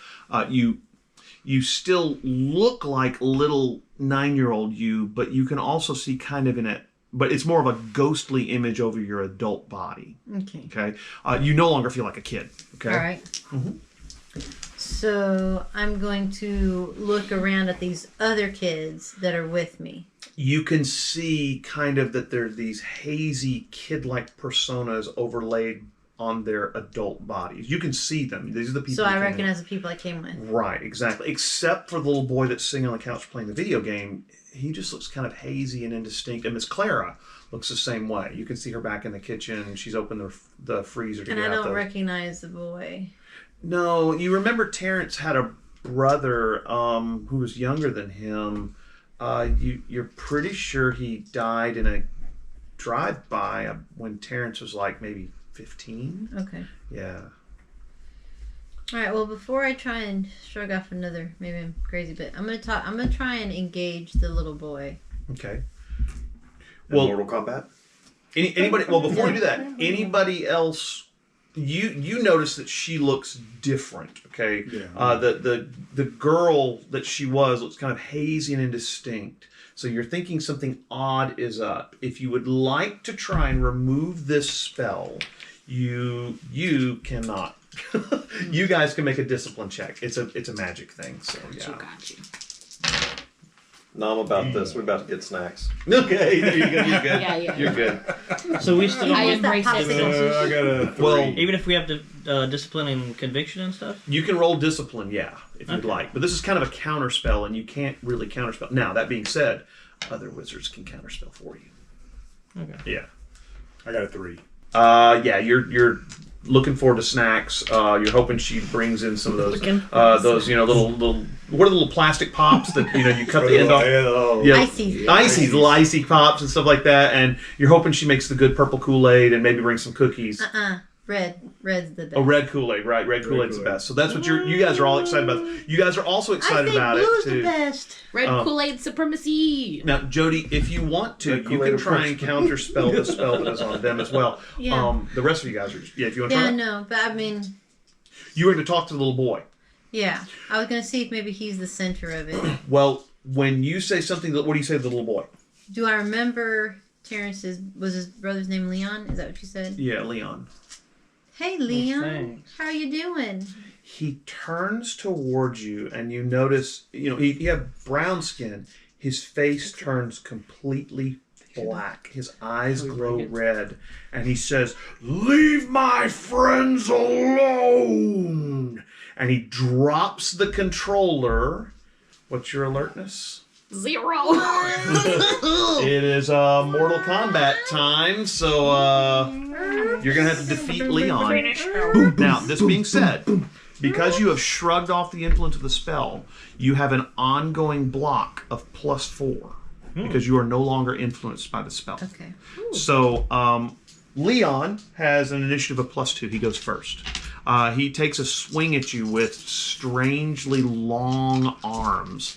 You still look like little 9-year-old you, but you can also see kind of but it's more of a ghostly image over your adult body. Okay. Okay. You no longer feel like a kid. Okay. All right. Mm-hmm. So I'm going to look around at these other kids that are with me. You can see kind of that there's these hazy kid-like personas overlaid on their adult bodies. You can see them. These are the people. So who I came in. recognize the people I came with. Right, exactly. Except for the little boy that's sitting on the couch playing the video game. He just looks kind of hazy and indistinct. And Miss Clara looks the same way. You can see her back in the kitchen. She's opened the freezer to And get I out don't recognize the boy. No, you remember Terrance had a brother who was younger than him. You're pretty sure he died in a drive-by when Terrance was like maybe 15. Okay. Yeah. All right. Well, before I try and shrug off another, maybe I'm crazy, but I'm gonna try and engage the little boy. Okay. Well, Mortal Kombat. Anybody? Well, before we do that, anybody else? You notice that she looks different. Okay. Yeah. The girl that she was looks kind of hazy and indistinct. So you're thinking something odd is up. If you would like to try and remove this spell, you cannot. You guys can make a discipline check. It's a magic thing. So yeah. Got you. No, I'm about this. We're about to get snacks. Okay, there you go. You're good. Yeah. You're good. So we still I don't embrace that it. popsicle. I got a 3. Well, even if we have to discipline and conviction and stuff? you can roll discipline, yeah, if you'd Okay. like. But this is kind of a counterspell, and you can't really counterspell. Now, that being said, other wizards can counterspell for you. Okay. Yeah. I got a 3. Yeah, you're looking forward to snacks. You're hoping she brings in some of those little what are the little plastic pops that you cut the end off? Yeah, icy pops and stuff like that. And you're hoping she makes the good purple Kool-Aid and maybe brings some cookies. Red's the best. Oh, red Kool-Aid, right? Red Kool-Aid's the best. So that's what you guys are all excited about. You guys are also excited about it blue's too. the best. Red Kool-Aid supremacy. Now, Jody, if you want to, you can try and counterspell the spell that is on them as well. Yeah. The rest of you guys are, if you want to try. Yeah, no, but I mean, You were going to talk to the little boy. yeah, I was gonna see if maybe he's the center of it. Well, when you say something, what do you say to the little boy? Do I remember Terrance's? Was his brother's name Leon? Is that what you said? Yeah, Leon. Hey, Leon, thanks. how are you doing? He turns towards you, and you notice, he have brown skin. His face turns completely black. His eyes glow red, and he says, "Leave my friends alone!" And he drops the controller. What's your alertness? 0. It is Mortal Kombat time, so you're going to have to defeat Leon. Now, this being said, because you have shrugged off the influence of the spell, you have an ongoing block of +4 because you are no longer influenced by the spell. Okay. So Leon has an initiative of +2. He goes first. He takes a swing at you with strangely long arms.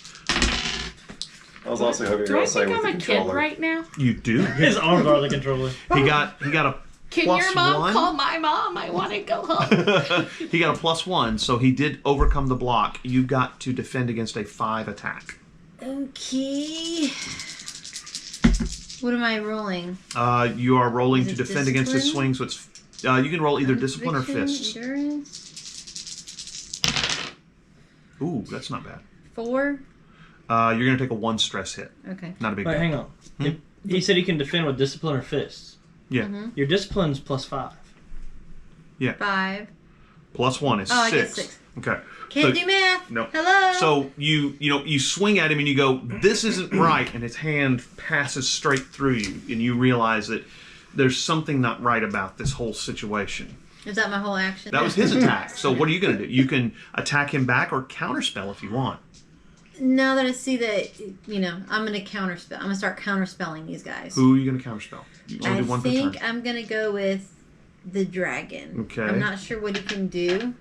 I was also hoping you Do were I going to say think with I'm the a kid controller. right now? You do. His arms are the controller. He got a Can +1. your mom call my mom? I want to go home. He got a +1, so he did overcome the block. You got to defend against a 5 attack. Okay. What am I rolling? You are rolling Is to it defend against his discipline? swing, so it's you can roll either discipline or Conviction, fists. Endurance. Ooh, that's not bad. 4. You're going to take a 1 stress hit. Okay. Not a big Wait, deal. hang on. He said he can defend with discipline or fists. Yeah. Your discipline's +5. 5. +1 is 6. Oh, I get 6. Okay. Can't do math. No. Hello. So you swing at him and you go, "This isn't right," and his hand passes straight through you, and you realize that there's something not right about this whole situation. Is that my whole action? That was his attack. So what are you going to do? You can attack him back or counterspell if you want. Now that I see that, I'm going to counterspell. I'm going to start counterspelling these guys. Who are you going to counterspell? You only do one per turn. I'm going to go with the dragon. Okay. I'm not sure what he can do.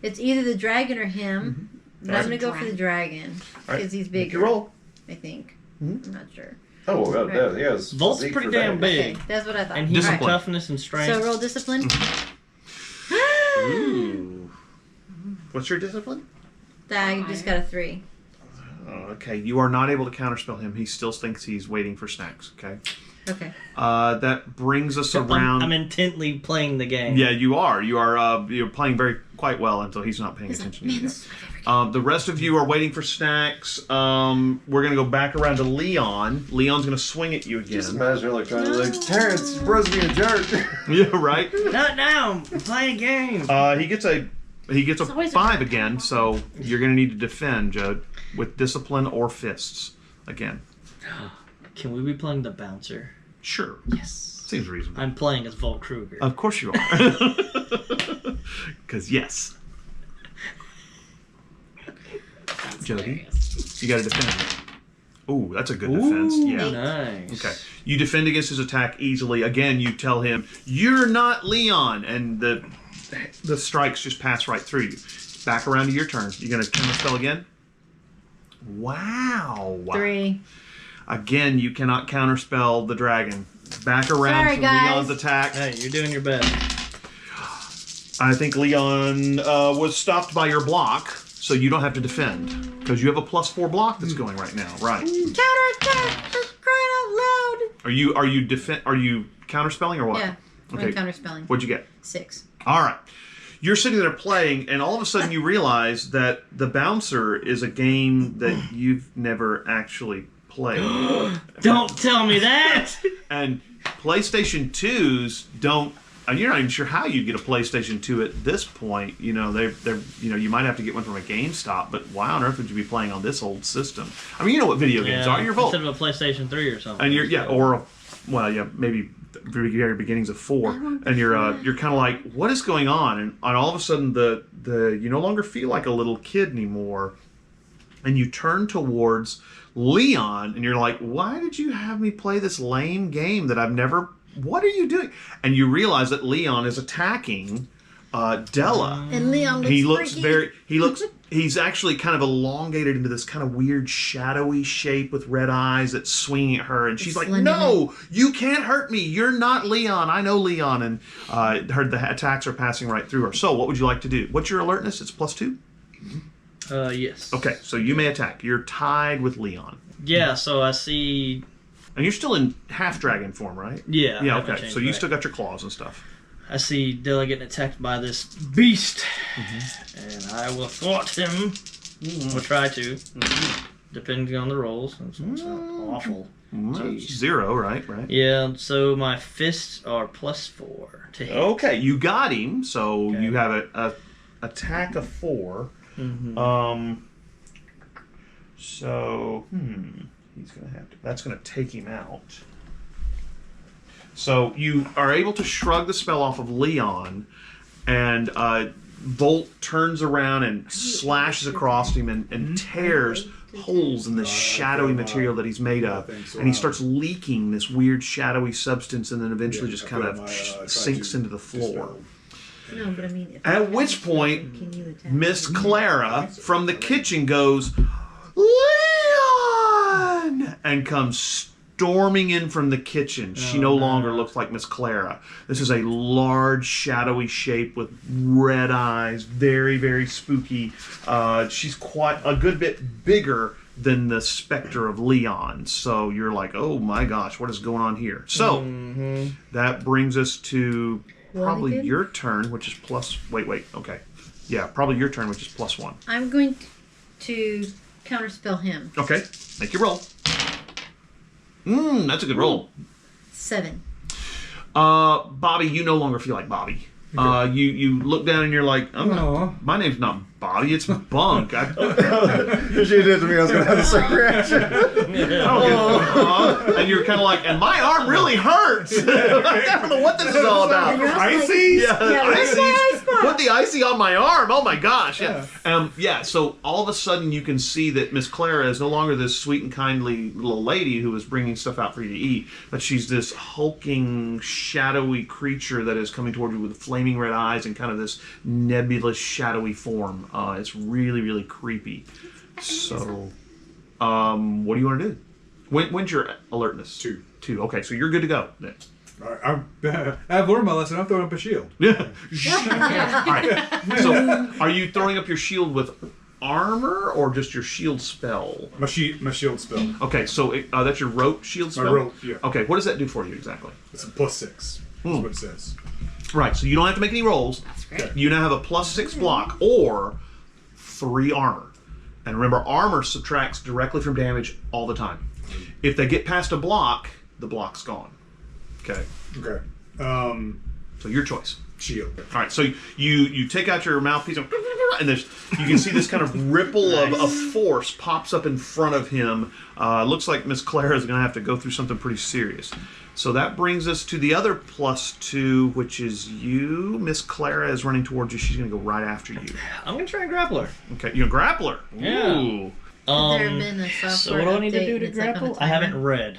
It's either the dragon or him, but I'm going to go for the dragon because he's bigger. Make your roll. I think. Mhm. I'm not sure. Oh, well, Right. he has Volt's physique pretty for damn that. big. Okay, that's what I thought. And he's Discipline. toughness and strength. So roll discipline. Ooh. What's your discipline? I just got a 3. Okay, you are not able to counterspell him. He still thinks he's waiting for snacks. Okay. Okay. That brings us around. I'm intently playing the game. Yeah, you are. You're playing quite well until he's not paying attention to you. The rest of you are waiting for snacks. We're gonna go back around to Leon. Leon's gonna swing at you Just again. imagine like trying to Terrance, your brother's being a jerk. Yeah, right. Not now. I'm playing a game. He gets a always a 5 again, so you're gonna need to defend, Judd, with discipline or fists again. Can we be playing the bouncer? Sure. Yes. Seems reasonable. I'm playing as Volt Kruger. Of course you are. Because yes. Jody, you got to defend. Ooh, that's a good defense. Yeah. Nice. Okay. You defend against his attack easily. Again, you tell him, "You're not Leon," and the strikes just pass right through you. Back around to your turn. You gonna counterspell again? Wow. 3. Again, you cannot counterspell the dragon. Back around Sorry, to guys. Leon's attack. Hey, you're doing your best. I think Leon was stopped by your block, so you don't have to defend because you have a +4 block that's going right now. Right? Counterattack! For crying out loud! Are you counterspelling or what? Yeah. I'm Okay. counterspelling. What'd you get? 6. All right. You're sitting there playing, and all of a sudden you realize that the Bouncer is a game that you've never actually played. Don't tell me that. And PlayStation 2s don't. And you're not even sure how you'd get a PlayStation 2 at this point. They're you might have to get one from a GameStop, but why on earth would you be playing on this old system? I mean, you know what video games are. You're Volt. Instead of a PlayStation 3 or something. And maybe very beginnings of 4, and you're kind of like, what is going on? And all of a sudden, the you no longer feel like a little kid anymore, and you turn towards Leon, and you're like, why did you have me play this lame game that I've never? What are you doing? And you realize that Leon is attacking Dela. And Leon looks freaky. He's actually kind of elongated into this kind of weird shadowy shape with red eyes that's swinging at her, and she's like, no, you can't hurt me. You're not Leon. I know Leon. And the attacks are passing right through her. So what would you like to do? What's your alertness? It's +2? Yes. Okay, so you may attack. You're tied with Leon. Yeah, so I see... And you're still in half-dragon form, right? Yeah. Yeah, okay. So you still got your claws and stuff. I see Dela getting attacked by this beast, and I will thwart him. Or try to, depending on the rolls. It's awful. Jeez. 0, right? Yeah, so my fists are +4 to hit. Okay, you got him. So you have a attack of 4. So he's gonna have to. That's gonna take him out. So you are able to shrug the spell off of Leon, and Volt turns around and slashes across him and tears holes in this shadowy material that he's made of. And he starts leaking this weird shadowy substance, and then eventually just kind of sinks into the floor. No, but I mean, At which point, Miss Clara from the kitchen goes, Leon! And comes storming in from the kitchen. She no longer looks like Miss Clara. This is a large, shadowy shape with red eyes, very, very spooky. She's quite a good bit bigger than the specter of Leon. So you're like, oh my gosh, what is going on here? So that brings us to probably your turn, which is okay. Yeah, probably your turn, which is +1. I'm going to counterspell him. Okay, make your roll. That's a good roll. 7. Bobby, you no longer feel like Bobby. You look down and you're like, my name's not Bobby, it's Bunk. If she did to me, I was going to have the same reaction. And you're kind of like, and my arm really hurts. I don't know what this is all about. Icy? Icy. Put the icy on my arm. Oh my gosh. Yeah. So all of a sudden you can see that Miss Clara is no longer this sweet and kindly little lady who is bringing stuff out for you to eat, but she's this hulking, shadowy creature that is coming toward you with flaming red eyes and kind of this nebulous, shadowy form. It's really, really creepy. So, what do you want to do? When's your alertness? 2. 2. Okay, so you're good to go then. I've learned my lesson. I'm throwing up a shield. Yeah. All right. So, are you throwing up your shield with armor or just your shield spell? My shield spell. Okay, so that's your rope shield spell? My rope, yeah. Okay, what does that do for you exactly? It's a +6. That's what it says. Right, so you don't have to make any rolls. That's great. You now have a +6 block or 3 armor. And remember, armor subtracts directly from damage all the time. If they get past a block, the block's gone. Okay. Okay. So your choice. Shield. All right, so you take out your mouthpiece and you can see this kind of ripple of force pops up in front of him. Looks like Miss Clara is going to have to go through something pretty serious. So that brings us to the other +2, which is you. Miss Clara is running towards you. She's going to go right after you. I'm going to try and grapple her. Okay, you're a grappler. Yeah. Ooh. There have been a software So what do I need to update do and to it's like on a grapple? I timer. haven't read.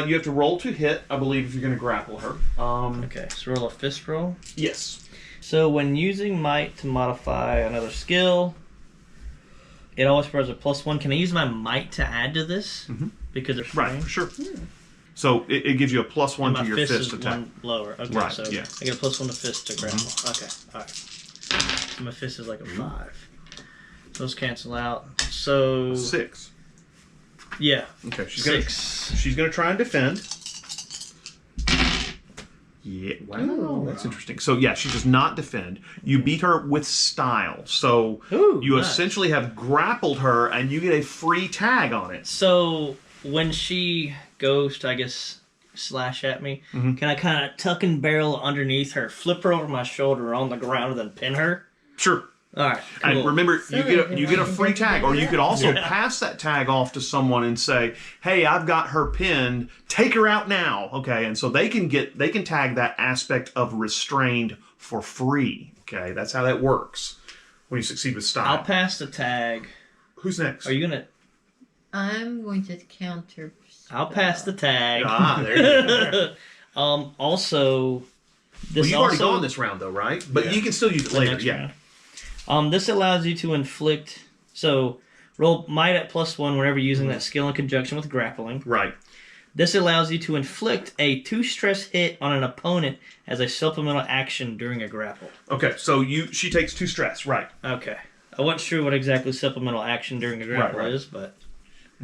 You have to roll to hit, I believe, if you're going to grapple her. Okay, so roll a fist roll. Yes. So when using might to modify another skill, it always provides a +1. Can I use my might to add to this? Because it's Right, for sure. So it gives you a +1 And my to your fist fist is attack. 1 lower. Okay, Right, so yeah. I get a +1 to fist to grapple. Okay, alright. So my fist is like a 5. Those cancel out. So 6. yeah. Okay, she's 6. gonna try and defend. Yeah, wow, that's interesting. So yeah, she does not defend. You beat her with style. So Ooh, you nice. essentially have grappled her, and you get a free tag on it. So when she goes to, I guess, slash at me, can I kind of tuck and barrel underneath her, flip her over my shoulder on the ground, and then pin her? Sure. All right. Cool. And remember, So you get a free tag, or you could also Yeah. pass that tag off to someone and say, "Hey, I've got her pinned. Take her out now." Okay, and so they can tag that aspect of restrained for free. Okay, that's how that works when you succeed with style. I'll pass the tag. Who's next? Are you gonna? I'm going to counter. I'll pass the tag. There you go. Also, this Well, you've already also, gone this round, though, right? But Yeah. you can still use it the later. next Yeah. round. This allows you to inflict. So roll might at +1 whenever using that skill in conjunction with grappling. Right. This allows you to inflict a 2 stress hit on an opponent as a supplemental action during a grapple. Okay. So she takes 2 stress. Right. Okay. I wasn't sure what exactly supplemental action during a grapple right. is, but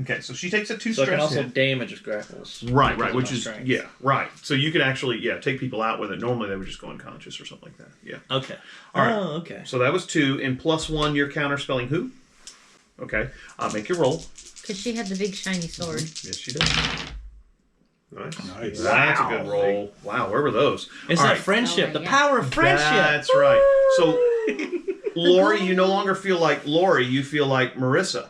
Okay. So she takes a 2 so I stress can also hit. damage with grapples. Right. because Right. of Which my is strength. right. So you could actually take people out with it. Normally they would just go unconscious or something like that. Yeah. Okay. All right. Oh, okay. So that was 2, and +1 you're counterspelling who? Okay. Make your roll. Because she had the big shiny sword. Yes, she does. Nice. Nice. That's a good roll. Wow, where were those? It's All that right. friendship, Oh, the yeah. power of friendship. That's right. So, Lori, you no longer feel like Lori. You feel like Marissa.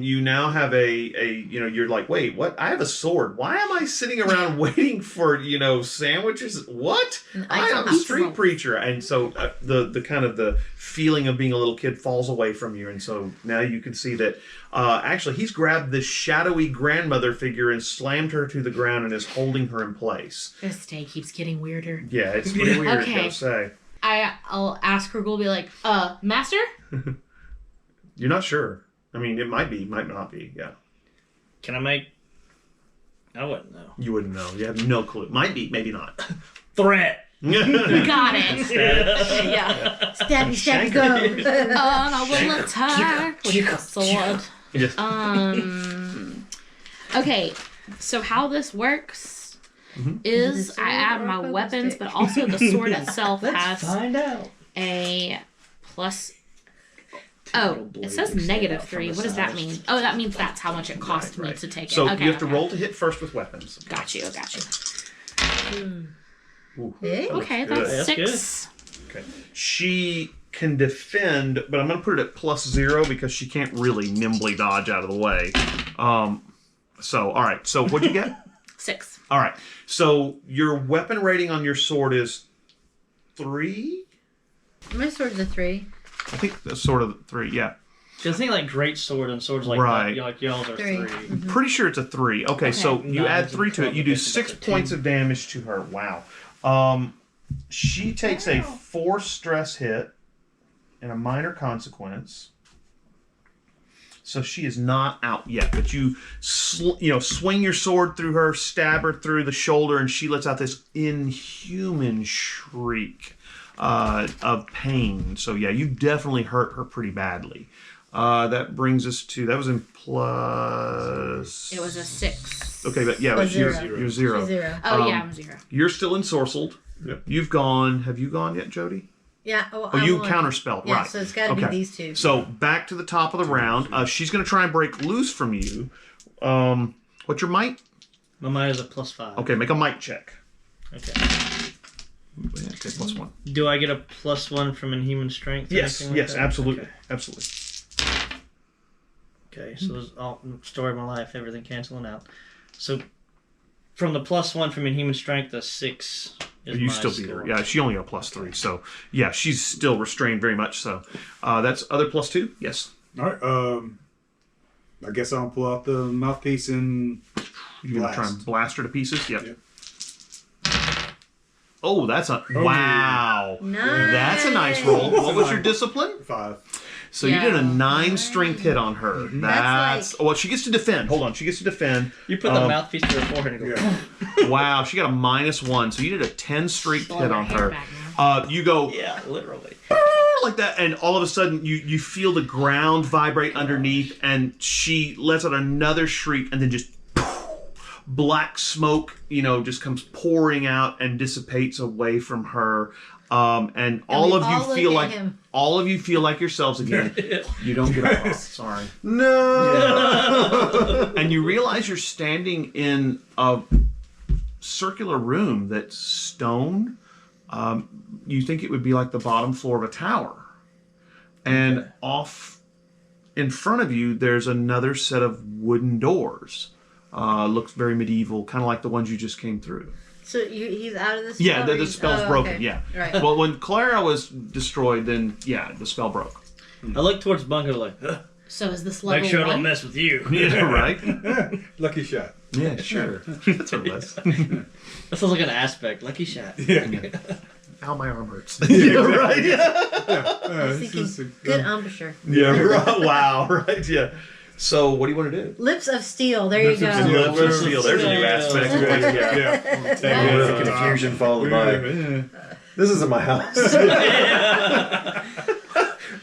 You now have you're like, wait, what? I have a sword. Why am I sitting around waiting for, sandwiches? What? I am a street preacher. And so the kind of the feeling of being a little kid falls away from you. And so now you can see that actually he's grabbed this shadowy grandmother figure and slammed her to the ground and is holding her in place. This day keeps getting weirder. Yeah, it's pretty weird, Okay. gotta say. I'll ask her, be like, master? You're not sure. I mean, it might be, might not be. Yeah. Can I make? I wouldn't know. You wouldn't know. You have no clue. Might be, maybe not. Threat. Got it. Yeah. Stabby, stabby, go. I will attack with the sword. Yes. Okay, so how this works is Is the I sword add or my focus weapons, stick? but also the sword itself has Find out. a plus. Oh, it says -3. What does that mean? Oh, that means that's how much it cost me Right. to take So it. Okay, you have to okay. roll to hit first with weapons. Got you. Ooh. Hey? Okay, Good. that's That's 6. Okay. She can defend, but I'm going to put it at +0 because she can't really nimbly dodge out of the way. So, all right. So what'd you get? 6. All right. So your weapon rating on your sword is 3? My sword's a 3. I think that's sort of 3, yeah. Because I think like great sword and swords like Right. that, like y'all's are 3. 3. I'm pretty sure it's a 3. Okay, so you Knives add and 3 to it. You do clubs, I guess 6 it's a points 2. of damage to her. Wow. She takes a 4 stress hit and a minor consequence. So she is not out yet, but you swing your sword through her, stab her through the shoulder, and she lets out this inhuman shriek of pain. So yeah, you definitely hurt her pretty badly. That brings us to, that was in plus... It was a 6. Okay, but yeah, A but you're 0. you're 0. She's 0. Oh, yeah, I'm 0. You're still ensorcelled. Yep. You've gone. Have you gone yet, Jody? Yeah. Oh, Oh, you I'm on- counterspelled, Yeah, right? so it's got to be these two. So back to the top of the round. She's going to try and break loose from you. What's your might? My might is a +5. Okay, make a might check. Okay. Yeah, okay, +1. Do I get a +1 from Inhuman Strength? or Yes, anything like yes, that? absolutely, Okay. absolutely. Okay, so this is all story of my life, everything canceling out. So from the +1 from Inhuman Strength, the 6 is You my still beat her. score. Yeah, she only got a +3. So yeah, she's still restrained very much. So that's other +2. Yes. All right. I guess I'll pull out the mouthpiece and You're gonna try and blast. blast her to pieces. Yep. Yep. Oh, that's a wow. Nice. That's a nice roll. What was your discipline? 5. So you Yeah. did a 9 strength hit on her. That's like- well. She gets to defend. Hold on. She gets to defend. You put the mouthpiece to her forehead and go, Yeah. Wow. She got a -1. So you did a 10 strength Blow hit her on hair her. back now. You go yeah, literally. like that, and all of a sudden you feel the ground vibrate underneath, and she lets out another shriek, and then just black smoke, just comes pouring out and dissipates away from her. And all we of all you look feel at like him. all of you feel like yourselves again. You don't get a cross. Sorry. No. And you realize you're standing in a circular room that's stone. You think it would be like the bottom floor of a tower. And off in front of you, there's another set of wooden doors. Looks very medieval, kind of like the ones you just came through. So he's out of the spell? Yeah, the spell's broken, okay. yeah. Right. Well, when Clara was destroyed, then, yeah, the spell broke. I look towards Bunker like, So is this level make sure I don't 1? mess with you. Yeah, right? Lucky shot. Yeah, sure. That's what it was. That sounds like an aspect. Lucky shot. Ow, my arm hurts. Yeah, right? I was thinking, good embouchure. Yeah, right. Wow, right, yeah. So, what do you want to do? Lips of steel. There you go. Lips of Steel. There's a new Yeah. aspect. Yeah. A little bit of confusion followed by, this isn't my house.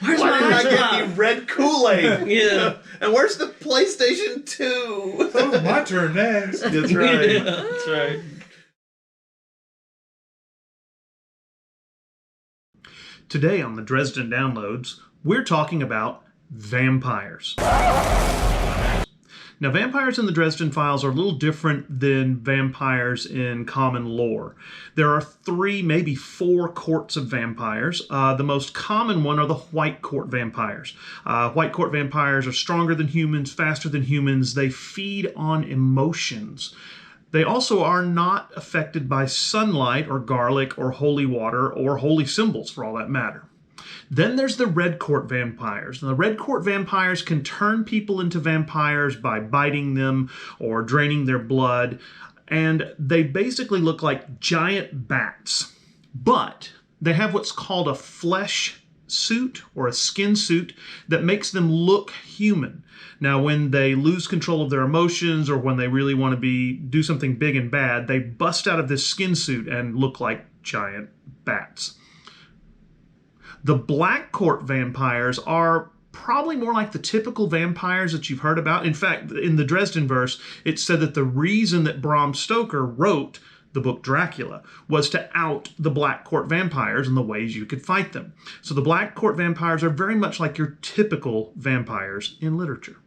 Why didn't I get any red Kool-Aid? Yeah. And where's the PlayStation 2? Oh, my turn next. That's right. Yeah, that's right. Today on the Dresden Downloads, we're talking about vampires. Now, vampires in the Dresden Files are a little different than vampires in common lore. There are 3, maybe 4 courts of vampires. The most common one are the White Court vampires. White Court vampires are stronger than humans, faster than humans. They feed on emotions. They also are not affected by sunlight or garlic or holy water or holy symbols, for all that matter. Then there's the Red Court vampires. Now, the Red Court vampires can turn people into vampires by biting them or draining their blood, and they basically look like giant bats. But they have what's called a flesh suit or a skin suit that makes them look human. Now, when they lose control of their emotions or when they really want to do something big and bad, they bust out of this skin suit and look like giant bats. The Black Court vampires are probably more like the typical vampires that you've heard about. In fact, in the Dresden verse, it said that the reason that Bram Stoker wrote the book Dracula was to out the Black Court vampires and the ways you could fight them. So the Black Court vampires are very much like your typical vampires in literature.